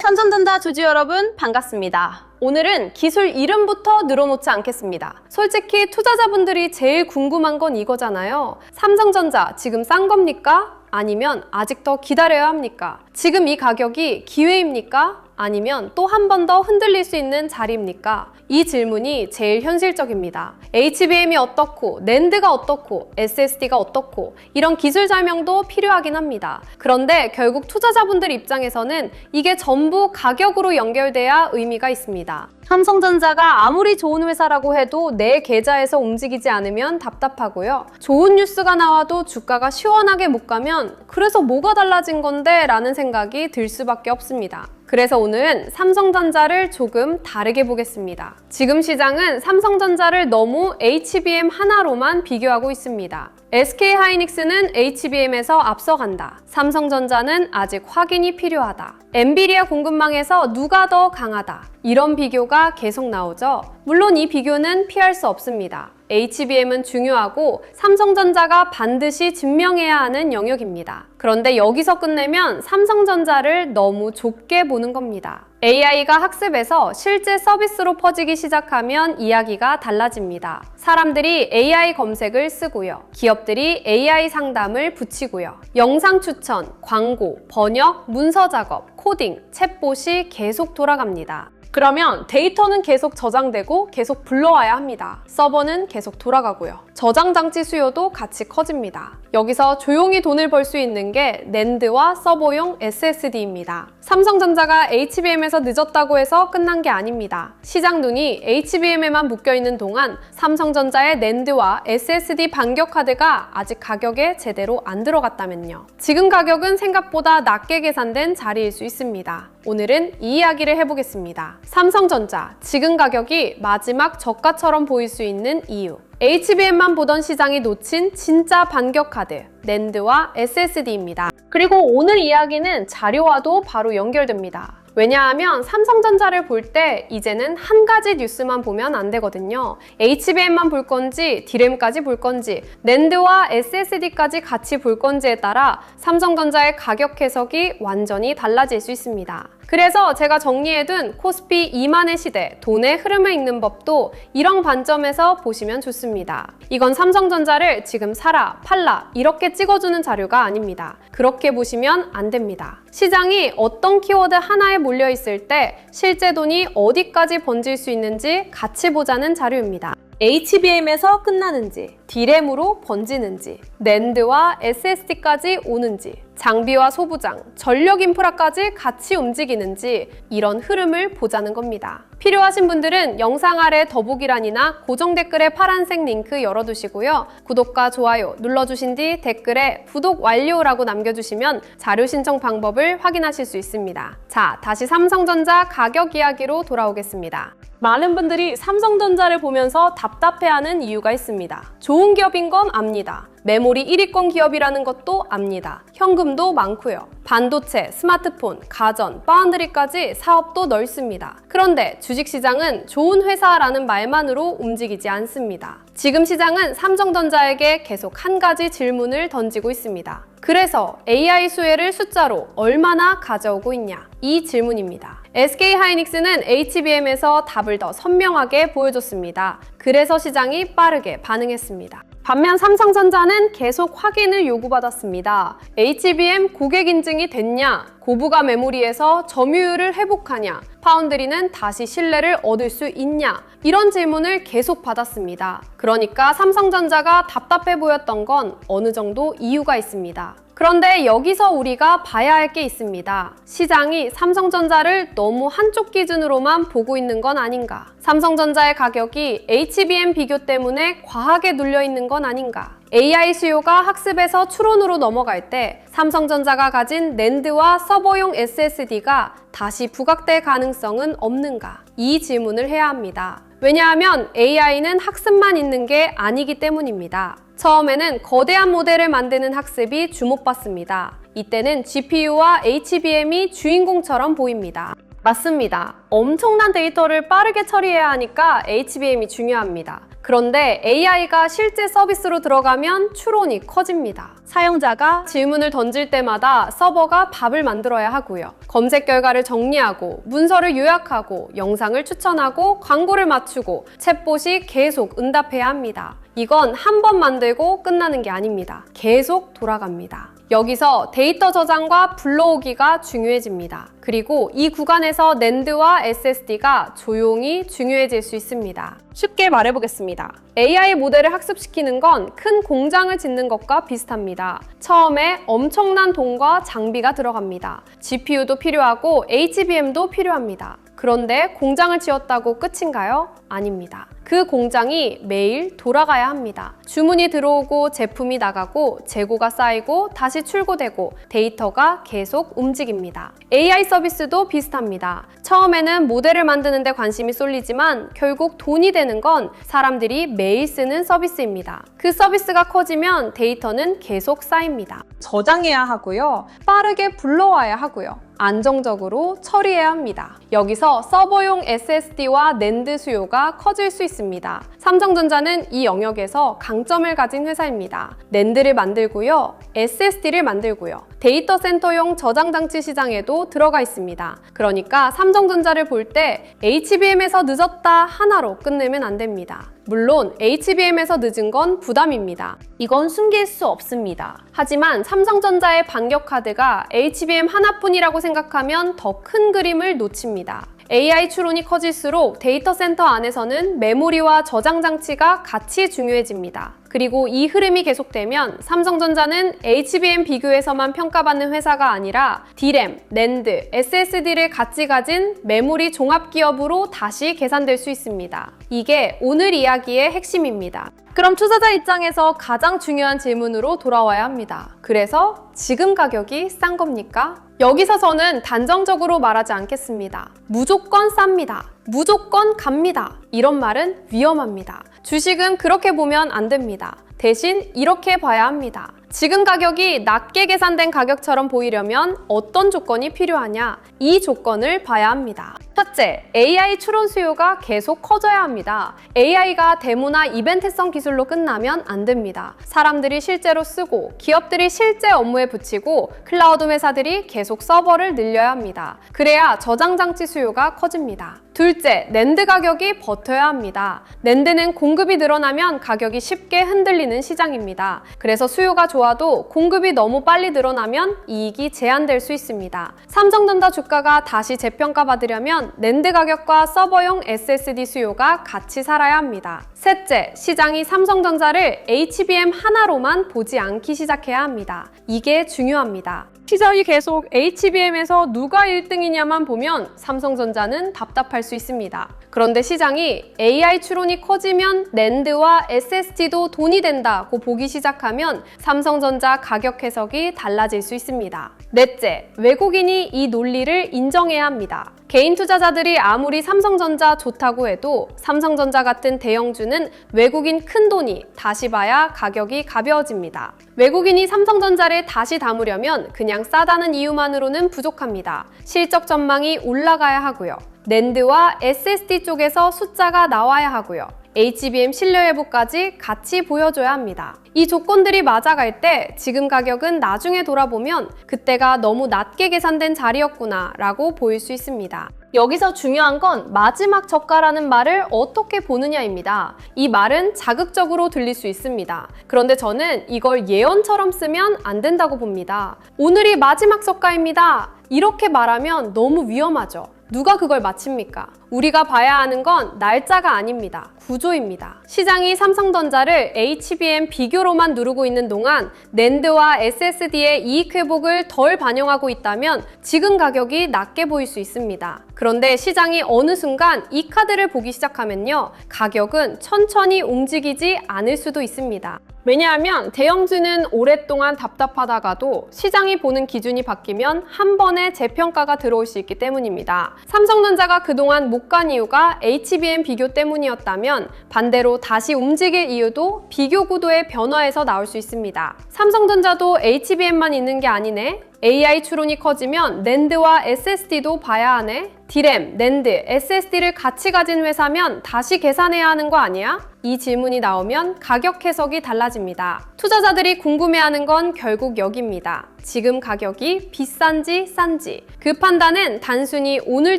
삼성전자 주주 여러분 반갑습니다. 오늘은 기술 이름부터 늘어놓지 않겠습니다. 솔직히 투자자분들이 제일 궁금한 건 이거잖아요. 삼성전자 지금 싼 겁니까? 아니면 아직 더 기다려야 합니까? 지금 이 가격이 기회입니까? 아니면 또 한 번 더 흔들릴 수 있는 자리입니까? 이 질문이 제일 현실적입니다. HBM이 어떻고, 낸드가 어떻고, SSD가 어떻고 이런 기술 설명도 필요하긴 합니다. 그런데 결국 투자자분들 입장에서는 이게 전부 가격으로 연결돼야 의미가 있습니다. 삼성전자가 아무리 좋은 회사라고 해도 내 계좌에서 움직이지 않으면 답답하고요. 좋은 뉴스가 나와도 주가가 시원하게 못 가면 그래서 뭐가 달라진 건데? 라는 생각이 들 수밖에 없습니다. 그래서 오늘은 삼성전자를 조금 다르게 보겠습니다. 지금 시장은 삼성전자를 너무 HBM 하나로만 비교하고 있습니다. SK하이닉스는 HBM에서 앞서간다. 삼성전자는 아직 확인이 필요하다. 엔비디아 공급망에서 누가 더 강하다. 이런 비교가 계속 나오죠. 물론 이 비교는 피할 수 없습니다. HBM은 중요하고 삼성전자가 반드시 증명해야 하는 영역입니다. 그런데 여기서 끝내면 삼성전자를 너무 좁게 보는 겁니다. AI가 학습에서 실제 서비스로 퍼지기 시작하면 이야기가 달라집니다. 사람들이 AI 검색을 쓰고요. 기업들이 AI 상담을 붙이고요. 영상 추천, 광고, 번역, 문서 작업, 코딩, 챗봇이 계속 돌아갑니다. 그러면 데이터는 계속 저장되고 계속 불러와야 합니다. 서버는 계속 돌아가고요. 저장 장치 수요도 같이 커집니다. 여기서 조용히 돈을 벌 수 있는 게 낸드와 서버용 SSD입니다. 삼성전자가 HBM에서 늦었다고 해서 끝난 게 아닙니다. 시장 눈이 HBM에만 묶여있는 동안 삼성전자의 낸드와 SSD 반격 카드가 아직 가격에 제대로 안 들어갔다면요. 지금 가격은 생각보다 낮게 계산된 자리일 수 있습니다. 오늘은 이 이야기를 해보겠습니다. 삼성전자, 지금 가격이 마지막 저가처럼 보일 수 있는 이유. HBM만 보던 시장이 놓친 진짜 반격 카드, 낸드와 SSD입니다. 그리고 오늘 이야기는 자료와도 바로 연결됩니다. 왜냐하면 삼성전자를 볼 때 이제는 한 가지 뉴스만 보면 안 되거든요. HBM만 볼 건지, DRAM까지 볼 건지, 낸드와 SSD까지 같이 볼 건지에 따라 삼성전자의 가격 해석이 완전히 달라질 수 있습니다. 그래서 제가 정리해둔 코스피 2만의 시대, 돈의 흐름을 읽는 법도 이런 관점에서 보시면 좋습니다. 이건 삼성전자를 지금 사라, 팔라 이렇게 찍어주는 자료가 아닙니다. 그렇게 보시면 안 됩니다. 시장이 어떤 키워드 하나에 몰려있을 때 실제 돈이 어디까지 번질 수 있는지 같이 보자는 자료입니다. HBM에서 끝나는지, DRAM으로 번지는지, 낸드와 SSD까지 오는지, 장비와 소부장, 전력 인프라까지 같이 움직이는지 이런 흐름을 보자는 겁니다. 필요하신 분들은 영상 아래 더보기란이나 고정 댓글에 파란색 링크 열어두시고요. 구독과 좋아요 눌러주신 뒤 댓글에 구독 완료라고 남겨주시면 자료 신청 방법을 확인하실 수 있습니다. 자, 다시 삼성전자 가격 이야기로 돌아오겠습니다. 많은 분들이 삼성전자를 보면서 답답해하는 이유가 있습니다. 좋은 기업인 건 압니다. 메모리 1위권 기업이라는 것도 압니다. 현금도 많고요. 반도체, 스마트폰, 가전, 파운드리까지 사업도 넓습니다. 그런데 주식시장은 좋은 회사라는 말만으로 움직이지 않습니다. 지금 시장은 삼성전자에게 계속 한 가지 질문을 던지고 있습니다. 그래서 AI 수혜를 숫자로 얼마나 가져오고 있냐? 이 질문입니다. SK하이닉스는 HBM에서 답을 더 선명하게 보여줬습니다. 그래서 시장이 빠르게 반응했습니다. 반면 삼성전자는 계속 확인을 요구받았습니다. HBM 고객 인증이 됐냐? 고부가 메모리에서 점유율을 회복하냐? 파운드리는 다시 신뢰를 얻을 수 있냐? 이런 질문을 계속 받았습니다. 그러니까 삼성전자가 답답해 보였던 건 어느 정도 이유가 있습니다. 그런데 여기서 우리가 봐야 할 게 있습니다. 시장이 삼성전자를 너무 한쪽 기준으로만 보고 있는 건 아닌가? 삼성전자의 가격이 HBM 비교 때문에 과하게 눌려 있는 건 아닌가? AI 수요가 학습에서 추론으로 넘어갈 때 삼성전자가 가진 낸드와 서버용 SSD가 다시 부각될 가능성은 없는가? 이 질문을 해야 합니다. 왜냐하면 AI는 학습만 있는 게 아니기 때문입니다. 처음에는 거대한 모델을 만드는 학습이 주목받습니다. 이때는 GPU와 HBM이 주인공처럼 보입니다. 맞습니다. 엄청난 데이터를 빠르게 처리해야 하니까 HBM이 중요합니다. 그런데 AI가 실제 서비스로 들어가면 추론이 커집니다. 사용자가 질문을 던질 때마다 서버가 밥을 만들어야 하고요. 검색 결과를 정리하고 문서를 요약하고 영상을 추천하고 광고를 맞추고 챗봇이 계속 응답해야 합니다. 이건 한 번 만들고 끝나는 게 아닙니다. 계속 돌아갑니다. 여기서 데이터 저장과 불러오기가 중요해집니다. 그리고 이 구간에서 NAND와 SSD가 조용히 중요해질 수 있습니다. 쉽게 말해보겠습니다. AI 모델을 학습시키는 건 큰 공장을 짓는 것과 비슷합니다. 처음에 엄청난 돈과 장비가 들어갑니다. GPU도 필요하고 HBM도 필요합니다. 그런데 공장을 지었다고 끝인가요? 아닙니다. 그 공장이 매일 돌아가야 합니다. 주문이 들어오고 제품이 나가고 재고가 쌓이고 다시 출고되고 데이터가 계속 움직입니다. AI 서비스도 비슷합니다. 처음에는 모델을 만드는 데 관심이 쏠리지만 결국 돈이 되는 건 사람들이 매일 쓰는 서비스입니다. 그 서비스가 커지면 데이터는 계속 쌓입니다. 저장해야 하고요. 빠르게 불러와야 하고요. 안정적으로 처리해야 합니다. 여기서 서버용 SSD와 NAND 수요가 커질 수 있습니다. 삼성전자는 이 영역에서 강점을 가진 회사입니다. NAND를 만들고요. SSD를 만들고요. 데이터 센터용 저장 장치 시장에도 들어가 있습니다. 그러니까 삼성전자를 볼 때 HBM에서 늦었다 하나로 끝내면 안 됩니다. 물론 HBM에서 늦은 건 부담입니다. 이건 숨길 수 없습니다. 하지만 삼성전자의 반격 카드가 HBM 하나뿐이라고 생각하면 더 큰 그림을 놓칩니다. AI 추론이 커질수록 데이터 센터 안에서는 메모리와 저장 장치가 같이 중요해집니다. 그리고 이 흐름이 계속되면 삼성전자는 HBM 비교에서만 평가받는 회사가 아니라 DRAM, NAND, SSD를 같이 가진 메모리 종합 기업으로 다시 계산될 수 있습니다. 이게 오늘 이야기의 핵심입니다. 그럼 투자자 입장에서 가장 중요한 질문으로 돌아와야 합니다. 그래서 지금 가격이 싼 겁니까? 여기서 저는 단정적으로 말하지 않겠습니다. 무조건 쌉니다. 무조건 갑니다. 이런 말은 위험합니다. 주식은 그렇게 보면 안 됩니다. 대신 이렇게 봐야 합니다. 지금 가격이 낮게 계산된 가격처럼 보이려면 어떤 조건이 필요하냐? 이 조건을 봐야 합니다. 첫째, AI 추론 수요가 계속 커져야 합니다. AI가 데모나 이벤트성 기술로 끝나면 안 됩니다. 사람들이 실제로 쓰고 기업들이 실제 업무에 붙이고 클라우드 회사들이 계속 서버를 늘려야 합니다. 그래야 저장 장치 수요가 커집니다. 둘째, 낸드 가격이 버텨야 합니다. 낸드는 공급이 늘어나면 가격이 쉽게 흔들리는 시장입니다. 그래서 수요가 좋아도 공급이 너무 빨리 늘어나면 이익이 제한될 수 있습니다. 삼성전자 주가가 다시 재평가받으려면 낸드 가격과 서버용 SSD 수요가 같이 살아야 합니다. 셋째, 시장이 삼성전자를 HBM 하나로만 보지 않기 시작해야 합니다. 이게 중요합니다. 시장이 계속 HBM에서 누가 1등이냐만 보면 삼성전자는 답답할 수 있습니다. 그런데 시장이 AI 추론이 커지면 낸드와 SSD도 돈이 된다고 보기 시작하면 삼성전자 가격 해석이 달라질 수 있습니다. 넷째, 외국인이 이 논리를 인정해야 합니다. 개인 투자자들이 아무리 삼성전자 좋다고 해도 삼성전자 같은 대형주는 외국인 큰돈이 다시 봐야 가격이 가벼워집니다. 외국인이 삼성전자를 다시 담으려면 그냥 싸다는 이유만으로는 부족합니다. 실적 전망이 올라가야 하고요. 낸드와 SSD 쪽에서 숫자가 나와야 하고요. HBM 신뢰 회복까지 같이 보여줘야 합니다. 이 조건들이 맞아갈 때 지금 가격은 나중에 돌아보면 그때가 너무 낮게 계산된 자리였구나 라고 보일 수 있습니다. 여기서 중요한 건 마지막 저가라는 말을 어떻게 보느냐입니다. 이 말은 자극적으로 들릴 수 있습니다. 그런데 저는 이걸 예언처럼 쓰면 안 된다고 봅니다. 오늘이 마지막 저가입니다. 이렇게 말하면 너무 위험하죠. 누가 그걸 맞춥니까? 우리가 봐야 하는 건 날짜가 아닙니다. 구조입니다. 시장이 삼성전자를 HBM 비교로만 누르고 있는 동안 낸드와 SSD의 이익 회복을 덜 반영하고 있다면 지금 가격이 낮게 보일 수 있습니다. 그런데 시장이 어느 순간 이 카드를 보기 시작하면요, 가격은 천천히 움직이지 않을 수도 있습니다. 왜냐하면 대형주는 오랫동안 답답하다가도 시장이 보는 기준이 바뀌면 한 번에 재평가가 들어올 수 있기 때문입니다. 삼성전자가 그동안 못 간 이유가 HBM 비교 때문이었다면 반대로 다시 움직일 이유도 비교 구도의 변화에서 나올 수 있습니다. 삼성전자도 HBM만 있는 게 아니네? AI 추론이 커지면 낸드와 SSD도 봐야 하네? D램, 낸드, SSD를 같이 가진 회사면 다시 계산해야 하는 거 아니야? 이 질문이 나오면 가격 해석이 달라집니다. 투자자들이 궁금해하는 건 결국 여기입니다. 지금 가격이 비싼지 싼지. 그 판단은 단순히 오늘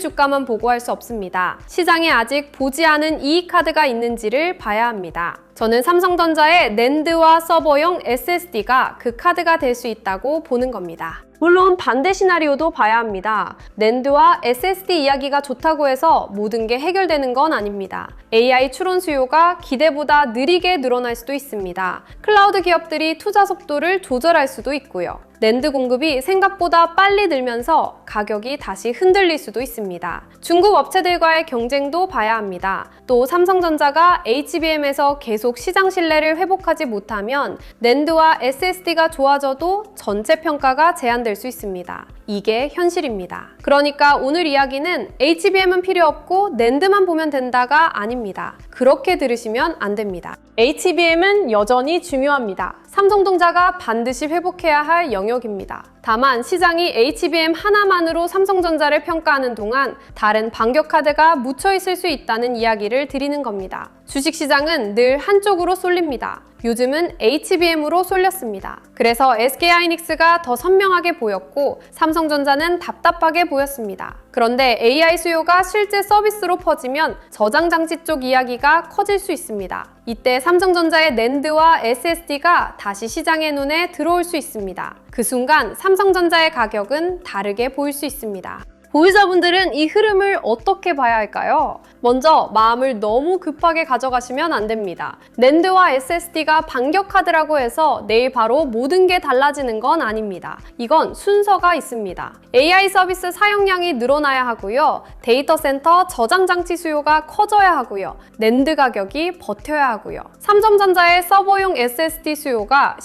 주가만 보고 할 수 없습니다. 시장에 아직 보지 않은 이익 카드가 있는지를 봐야 합니다. 저는 삼성전자의 낸드와 서버용 SSD가 그 카드가 될 수 있다고 보는 겁니다. 물론 반대 시나리오도 봐야 합니다. 낸드와 SSD 이야기가 좋다고 해서 모든 게 해결되는 건 아닙니다. AI 추론 수요가 기대보다 느리게 늘어날 수도 있습니다. 클라우드 기업들이 투자 속도를 조절할 수도 있고요. 낸드 공급이 생각보다 빨리 늘면서 가격이 다시 흔들릴 수도 있습니다. 중국 업체들과의 경쟁도 봐야 합니다. 또 삼성전자가 HBM에서 계속 시장 신뢰를 회복하지 못하면 낸드와 SSD가 좋아져도 전체 평가가 제한될 수 있습니다. 이게 현실입니다. 그러니까 오늘 이야기는 HBM은 필요 없고 낸드만 보면 된다가 아닙니다. 그렇게 들으시면 안 됩니다. HBM은 여전히 중요합니다. 삼성전자가 반드시 회복해야 할 영역입니다. 다만 시장이 HBM 하나만으로 삼성전자를 평가하는 동안 다른 반격 카드가 묻혀 있을 수 있다는 이야기를 드리는 겁니다. 주식시장은 늘 한쪽으로 쏠립니다. 요즘은 HBM으로 쏠렸습니다. 그래서 SK하이닉스가 더 선명하게 보였고 삼성전자는 답답하게 보였습니다. 그런데 AI 수요가 실제 서비스로 퍼지면 저장장치 쪽 이야기가 커질 수 있습니다. 이때 삼성전자의 낸드와 SSD가 다시 시장의 눈에 들어올 수 있습니다. 그 순간 삼성전자의 가격은 다르게 보일 수 있습니다. 보유자분들은 이 흐름을 어떻게 봐야 할까요? 먼저 마음을 너무 급하게 가져가시면 안 됩니다. 낸드와 SSD가 반격 카드라고 해서 내일 바로 모든 게 달라지는 건 아닙니다. 이건 순서가 있습니다. AI 서비스 사용량이 늘어나야 하고요. 데이터 센터 저장 장치 수요가 커져야 하고요. 낸드 가격이 버텨야 하고요. 삼성전자의 서버용 SSD 수요가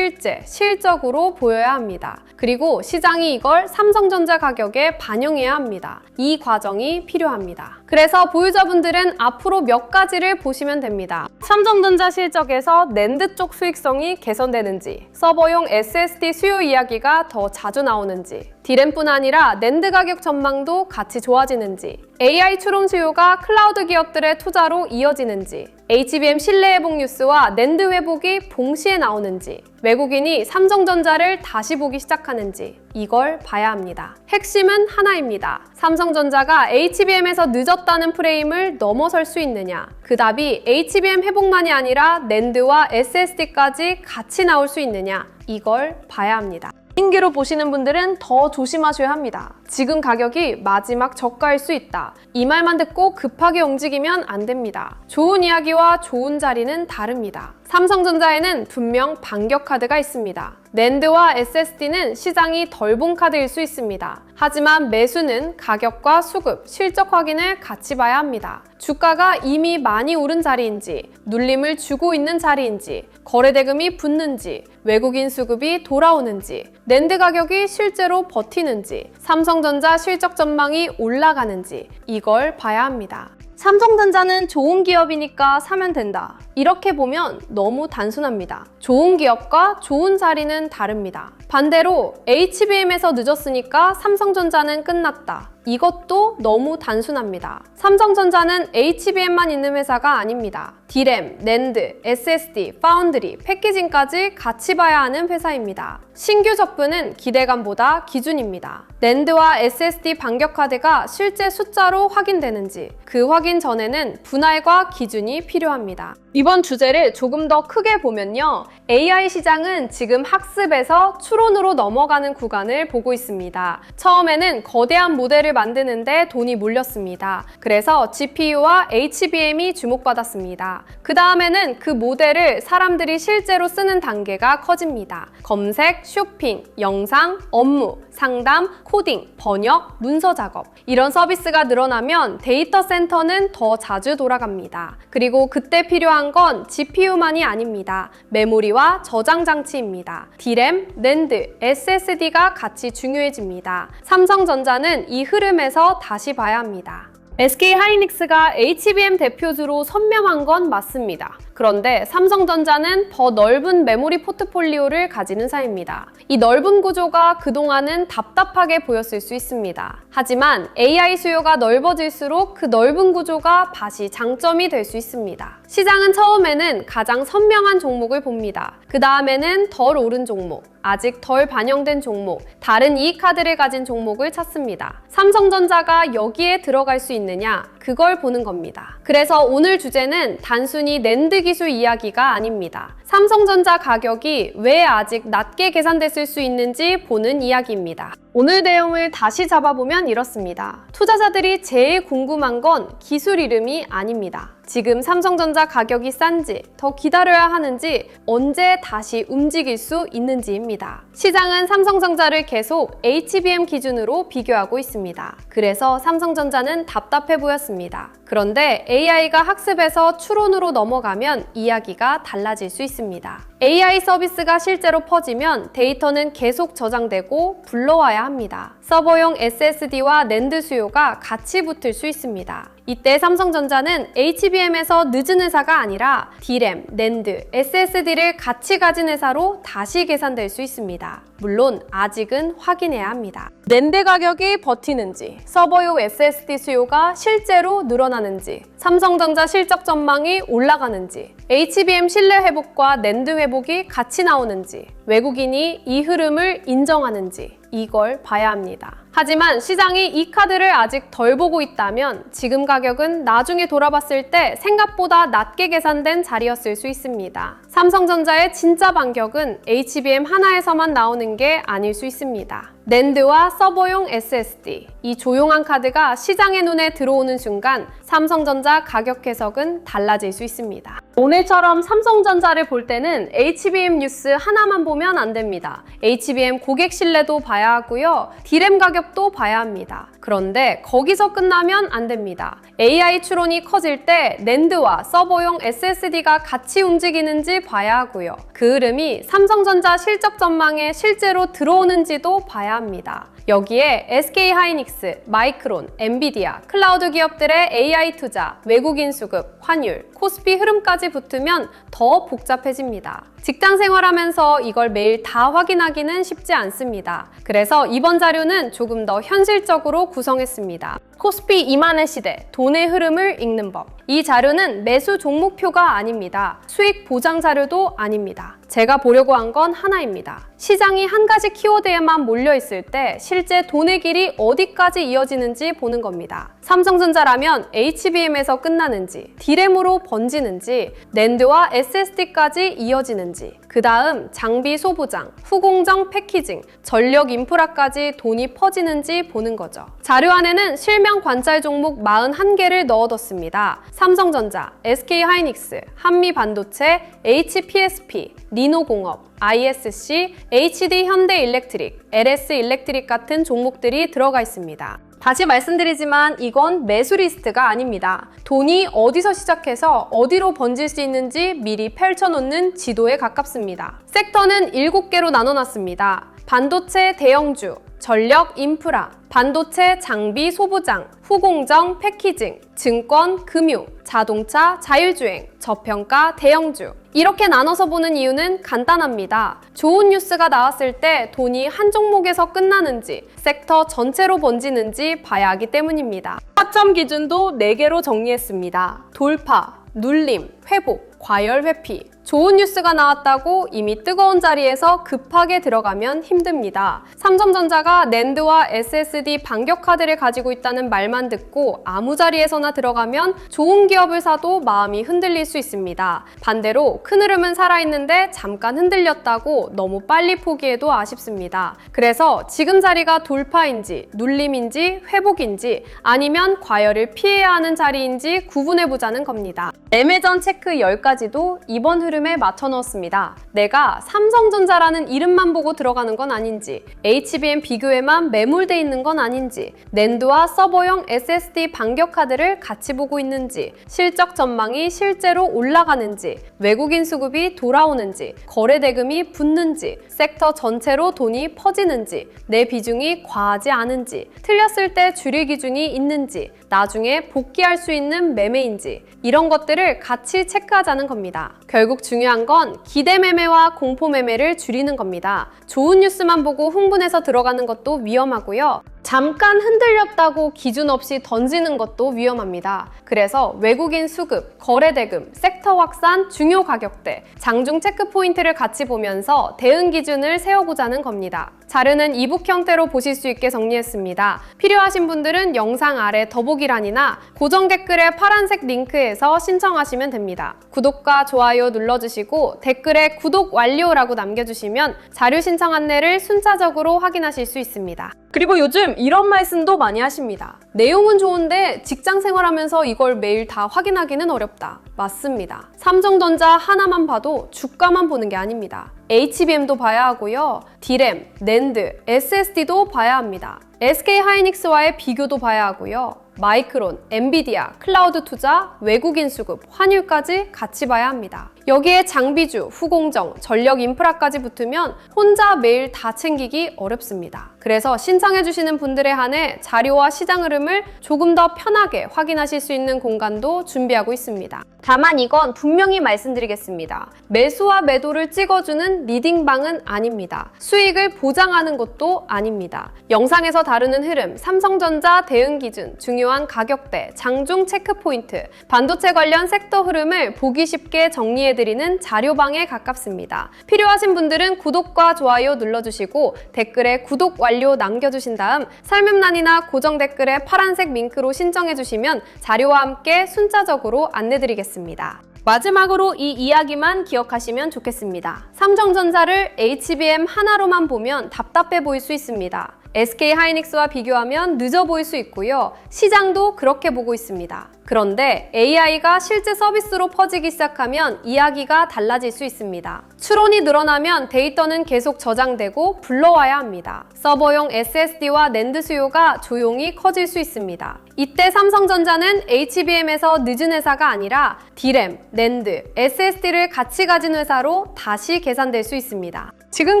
실적으로 보여야 합니다. 그리고 시장이 이걸 삼성전자 가격에 반영해야 합니다. 이 과정이 필요합니다. 그래서 보유자분들은 앞으로 몇 가지를 보시면 됩니다. 삼성전자 실적에서 낸드 쪽 수익성이 개선되는지, 서버용 SSD 수요 이야기가 더 자주 나오는지, D램뿐 아니라 낸드 가격 전망도 같이 좋아지는지, AI 추론 수요가 클라우드 기업들의 투자로 이어지는지, HBM 신뢰 회복 뉴스와 낸드 회복이 동시에 나오는지, 외국인이 삼성전자를 다시 보기 시작하는지 이걸 봐야 합니다. 핵심은 하나입니다. 삼성전자가 HBM에서 늦었다는 프레임을 넘어설 수 있느냐? 그 답이 HBM 회복만이 아니라 낸드와 SSD까지 같이 나올 수 있느냐? 이걸 봐야 합니다. 신기로 보시는 분들은 더 조심하셔야 합니다. 지금 가격이 마지막 저가일 수 있다. 이 말만 듣고 급하게 움직이면 안 됩니다. 좋은 이야기와 좋은 자리는 다릅니다. 삼성전자에는 분명 반격 카드가 있습니다. 낸드와 SSD는 시장이 덜 본 카드일 수 있습니다. 하지만 매수는 가격과 수급, 실적 확인을 같이 봐야 합니다. 주가가 이미 많이 오른 자리인지, 눌림을 주고 있는 자리인지, 거래대금이 붙는지, 외국인 수급이 돌아오는지, 낸드 가격이 실제로 버티는지, 삼성전자 실적 전망이 올라가는지 이걸 봐야 합니다. 삼성전자는 좋은 기업이니까 사면 된다. 이렇게 보면 너무 단순합니다. 좋은 기업과 좋은 자리는 다릅니다. 반대로 HBM에서 늦었으니까 삼성전자는 끝났다. 이것도 너무 단순합니다. 삼성전자는 HBM만 있는 회사가 아닙니다. D램, 낸드, SSD, 파운드리, 패키징까지 같이 봐야 하는 회사입니다. 신규 접근은 기대감보다 기준입니다. 낸드와 SSD 반격 카드가 실제 숫자로 확인되는지 그 확인 전에는 분할과 기준이 필요합니다. 이번 주제를 조금 더 크게 보면요. AI 시장은 지금 학습에서 추론으로 넘어가는 구간을 보고 있습니다. 처음에는 거대한 모델을 만드는데 돈이 몰렸습니다. 그래서 GPU와 HBM이 주목받았습니다. 그 다음에는 그 모델을 사람들이 실제로 쓰는 단계가 커집니다. 검색, 쇼핑, 영상, 업무, 상담, 코딩, 번역, 문서 작업 이런 서비스가 늘어나면 데이터 센터는 더 자주 돌아갑니다. 그리고 그때 필요한 건 GPU만이 아닙니다. 메모리와 저장 장치입니다. D램, 낸드, SSD가 같이 중요해집니다. 삼성전자는 이 흐름에서 다시 봐야 합니다. SK하이닉스가 HBM 대표주로 선명한 건 맞습니다. 그런데 삼성전자는 더 넓은 메모리 포트폴리오를 가진 회사입니다. 이 넓은 구조가 그동안은 답답하게 보였을 수 있습니다. 하지만 AI 수요가 넓어질수록 그 넓은 구조가 다시 장점이 될 수 있습니다. 시장은 처음에는 가장 선명한 종목을 봅니다. 그 다음에는 덜 오른 종목, 아직 덜 반영된 종목, 다른 이익카드를 가진 종목을 찾습니다. 삼성전자가 여기에 들어갈 수 있느냐? 그걸 보는 겁니다. 그래서 오늘 주제는 단순히 낸드 기술 이야기가 아닙니다. 삼성전자 가격이 왜 아직 낮게 계산됐을 수 있는지 보는 이야기입니다. 오늘 내용을 다시 잡아보면 이렇습니다. 투자자들이 제일 궁금한 건 기술 이름이 아닙니다. 지금 삼성전자 가격이 싼지, 더 기다려야 하는지, 언제 다시 움직일 수 있는지입니다. 시장은 삼성전자를 계속 HBM 기준으로 비교하고 있습니다. 그래서 삼성전자는 답답해 보였습니다. 그런데 AI가 학습에서 추론으로 넘어가면 이야기가 달라질 수 있습니다. AI 서비스가 실제로 퍼지면 데이터는 계속 저장되고 불러와야 합니다. 서버용 SSD와 낸드 수요가 같이 붙을 수 있습니다. 이때 삼성전자는 HBM에서 늦은 회사가 아니라 D램, 낸드, SSD를 같이 가진 회사로 다시 계산될 수 있습니다. 물론 아직은 확인해야 합니다. 낸드 가격이 버티는지, 서버용 SSD 수요가 실제로 늘어나는지, 삼성전자 실적 전망이 올라가는지, HBM 신뢰 회복과 낸드 회복이 같이 나오는지, 외국인이 이 흐름을 인정하는지 이걸 봐야 합니다. 하지만 시장이 이 카드를 아직 덜 보고 있다면 지금 가격은 나중에 돌아봤을 때 생각보다 낮게 계산된 자리였을 수 있습니다. 삼성전자의 진짜 반격은 HBM 하나에서만 나오는 게 아닐 수 있습니다. 낸드와 서버용 SSD, 이 조용한 카드가 시장의 눈에 들어오는 순간 삼성전자 가격 해석은 달라질 수 있습니다. 오늘처럼 삼성전자를 볼 때는 HBM 뉴스 하나만 보면 안 됩니다. HBM 고객 신뢰도 봐야 하고요. D램 가격도 봐야 합니다. 그런데 거기서 끝나면 안 됩니다. AI 추론이 커질 때 낸드와 서버용 SSD가 같이 움직이는지 봐야 하고요. 그 흐름이 삼성전자 실적 전망에 실제로 들어오는지도 봐야 합니다. 여기에 SK하이닉스, 마이크론, 엔비디아, 클라우드 기업들의 AI 투자, 외국인 수급, 환율, 코스피 흐름까지 붙으면 더 복잡해집니다. 직장 생활하면서 이걸 매일 다 확인하기는 쉽지 않습니다. 그래서 이번 자료는 조금 더 현실적으로 구성했습니다. 코스피 2만의 시대, 돈의 흐름을 읽는 법. 이 자료는 매수 종목표가 아닙니다. 수익 보장 자료도 아닙니다. 제가 보려고 한 건 하나입니다. 시장이 한 가지 키워드에만 몰려있을 때 실제 돈의 길이 어디까지 이어지는지 보는 겁니다. 삼성전자라면 HBM에서 끝나는지, D램으로 번지는지, 낸드와 SSD까지 이어지는지, 그 다음 장비 소부장, 후공정 패키징, 전력 인프라까지 돈이 퍼지는지 보는 거죠. 자료 안에는 실명 관찰 종목 41개를 넣어뒀습니다. 삼성전자, SK하이닉스, 한미반도체, HPSP, 리노공업, ISC, HD현대일렉트릭, LS일렉트릭 같은 종목들이 들어가 있습니다. 다시 말씀드리지만 이건 매수 리스트가 아닙니다. 돈이 어디서 시작해서 어디로 번질 수 있는지 미리 펼쳐놓는 지도에 가깝습니다. 섹터는 7개로 나눠놨습니다. 반도체 대형주, 전력 인프라, 반도체 장비 소부장, 후공정 패키징, 증권, 금융, 자동차, 자율주행, 저평가, 대형주. 이렇게 나눠서 보는 이유는 간단합니다. 좋은 뉴스가 나왔을 때 돈이 한 종목에서 끝나는지, 섹터 전체로 번지는지 봐야 하기 때문입니다. 타점 기준도 4개로 정리했습니다. 돌파, 눌림, 회복, 과열 회피. 좋은 뉴스가 나왔다고 이미 뜨거운 자리에서 급하게 들어가면 힘듭니다. 삼성전자가 낸드와 SSD 반격 카드를 가지고 있다는 말만 듣고 아무 자리에서나 들어가면 좋은 기업을 사도 마음이 흔들릴 수 있습니다. 반대로 큰 흐름은 살아있는데 잠깐 흔들렸다고 너무 빨리 포기해도 아쉽습니다. 그래서 지금 자리가 돌파인지, 눌림인지, 회복인지, 아니면 과열을 피해야 하는 자리인지 구분해보자는 겁니다. 매매전 체크 10가지도 이번 흐름에 맞춰 넣었습니다. 내가 삼성전자라는 이름만 보고 들어가는 건 아닌지, HBM 비교에만 매몰돼 있는 건 아닌지, 낸드와 서버용 SSD 반격 카드를 같이 보고 있는지, 실적 전망이 실제로 올라가는지, 외국인 수급이 돌아오는지, 거래 대금이 붙는지, 섹터 전체로 돈이 퍼지는지, 내 비중이 과하지 않은지, 틀렸을 때 줄일 기준이 있는지, 나중에 복귀할 수 있는 매매인지, 이런 것들을 같이 체크하자는 하자는 겁니다. 결국 중요한 건 기대 매매와 공포 매매를 줄이는 겁니다. 좋은 뉴스만 보고 흥분해서 들어가는 것도 위험하고요. 잠깐 흔들렸다고 기준 없이 던지는 것도 위험합니다. 그래서 외국인 수급, 거래 대금, 섹터 확산, 중요 가격대, 장중 체크 포인트를 같이 보면서 대응 기준을 세워보자는 겁니다. 자료는 이북 형태로 보실 수 있게 정리했습니다. 필요하신 분들은 영상 아래 더보기란이나 고정 댓글의 파란색 링크에서 신청하시면 됩니다. 구독과 좋아요 눌러주시고 댓글에 구독 완료라고 남겨주시면 자료 신청 안내를 순차적으로 확인하실 수 있습니다. 그리고 요즘 이런 말씀도 많이 하십니다. 내용은 좋은데 직장 생활하면서 이걸 매일 다 확인하기는 어렵다. 맞습니다. 삼성전자 하나만 봐도 주가만 보는 게 아닙니다. HBM도 봐야 하고요. D램, 낸드, SSD도 봐야 합니다. SK하이닉스와의 비교도 봐야 하고요. 마이크론, 엔비디아, 클라우드 투자, 외국인 수급, 환율까지 같이 봐야 합니다. 여기에 장비주, 후공정, 전력 인프라까지 붙으면 혼자 매일 다 챙기기 어렵습니다. 그래서 신청해주시는 분들에 한해 자료와 시장 흐름을 조금 더 편하게 확인하실 수 있는 공간도 준비하고 있습니다. 다만 이건 분명히 말씀드리겠습니다. 매수와 매도를 찍어주는 리딩방은 아닙니다. 수익을 보장하는 것도 아닙니다. 영상에서 다루는 흐름, 삼성전자 대응 기준, 중요한 가격대, 장중 체크 포인트, 반도체 관련 섹터 흐름을 보기 쉽게 정리해드리는 자료방에 가깝습니다. 필요하신 분들은 구독과 좋아요 눌러주시고 댓글에 구독 완료 남겨주신 다음 설명란이나 고정 댓글에 파란색 링크로 신청해주시면 자료와 함께 순차적으로 안내드리겠습니다. 마지막으로 이 이야기만 기억하시면 좋겠습니다. 삼성전자를 HBM 하나로만 보면 답답해 보일 수 있습니다. SK하이닉스와 비교하면 늦어 보일 수 있고요. 시장도 그렇게 보고 있습니다. 그런데 AI가 실제 서비스로 퍼지기 시작하면 이야기가 달라질 수 있습니다. 추론이 늘어나면 데이터는 계속 저장되고 불러와야 합니다. 서버용 SSD와 낸드 수요가 조용히 커질 수 있습니다. 이때 삼성전자는 HBM에서 늦은 회사가 아니라 D램, 낸드, SSD를 같이 가진 회사로 다시 계산될 수 있습니다. 지금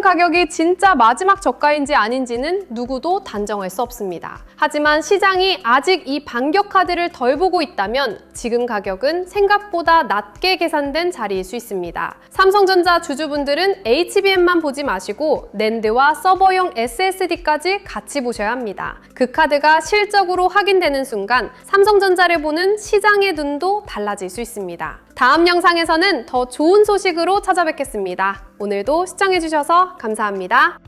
가격이 진짜 마지막 저가인지 아닌지는 누구도 단정할 수 없습니다. 하지만 시장이 아직 이 반격 카드를 덜 보고 있다면 지금 가격은 생각보다 낮게 계산된 자리일 수 있습니다. 삼성전자 주주분들은 HBM만 보지 마시고 낸드와 서버용 SSD까지 같이 보셔야 합니다. 그 카드가 실적으로 확인되는 순간 삼성전자를 보는 시장의 눈도 달라질 수 있습니다. 다음 영상에서는 더 좋은 소식으로 찾아뵙겠습니다. 오늘도 시청해주셔서 감사합니다.